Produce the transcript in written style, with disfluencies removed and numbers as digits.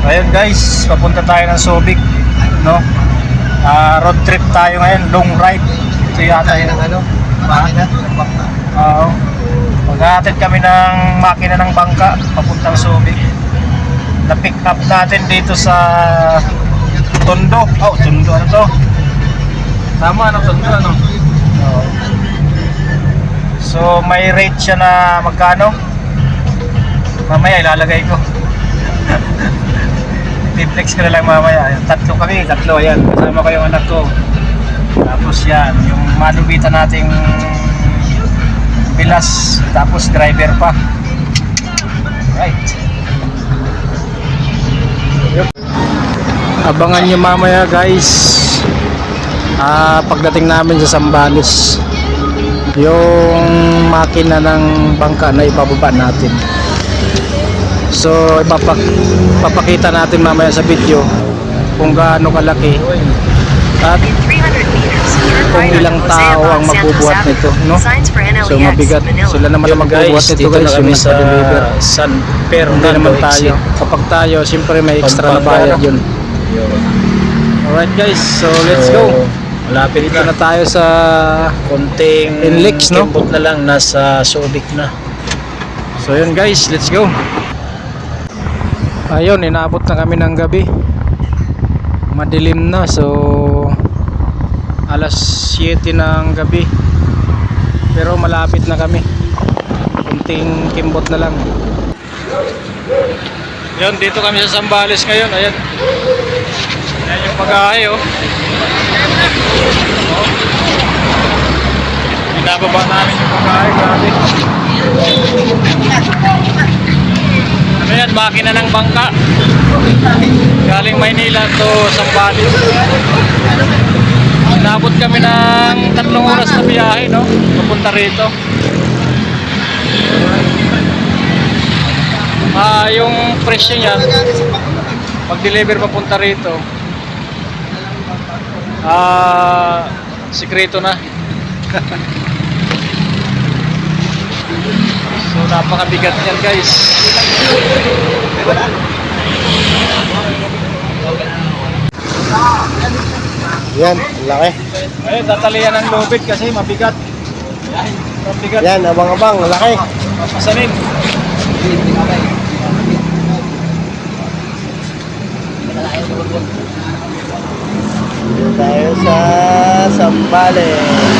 Ayun guys, papunta tayo ng Subic, no? Road trip tayo ngayon, long ride. Ito yata yung makina. Oo. Maghahatid kami ng makina ng bangka papuntang Subic. Na-pick up natin dito sa Tondo. Oh, Tondo ano to? Tama, ano Tondo ano? Oo. So may rate siya na magkano? Mamaya ilalagay ko. Tiplex ko na lang mamaya. Tatlo, ayan. Kasama ko yung anak ko. Tapos yan, yung malubitan nating bilas. Tapos driver pa. Right. Abangan nyo mamaya guys. Pagdating namin sa Zambales, yung makina ng bangka na ibababa natin. So papakita natin mamaya sa video kung gaano kalaki at kung ilang tao ang magbubuhat nito, no? So mabigat, sila naman ang magbubuhat nito guys, yung nagpa-deliver. Hindi naman tayo. Kapag tayo, siyempre may extra na bayad yun. Alright guys, so let's go. Malapit Dito na tayo sa konting Inlex, no? kimbot na lang, nasa Subic na. So yun guys, let's go. Ayun, inaabot na kami ng gabi. Madilim na, so alas 7 ng gabi. Pero malapit na kami. Kunting kimbot na lang. Yun, dito kami sa Zambales ngayon. Ayan. Ayan yung pag-ahay, oh. Binababa namin yung pag-ahay, grabe. Ano yan, makina ng bangka galing Maynila to Zambales. Inabot kami ng 3 oras na biyahe, no? Papunta rito. Yung presyo niyan pag-deliver papunta rito, sikreto na. So napakabigat yan guys. Yan, laki. Ayun, tatalian ng lubid kasi mabigat. Mabigat. Yan, abang-abang, laki. Pasanin. Tayo sa Zambales.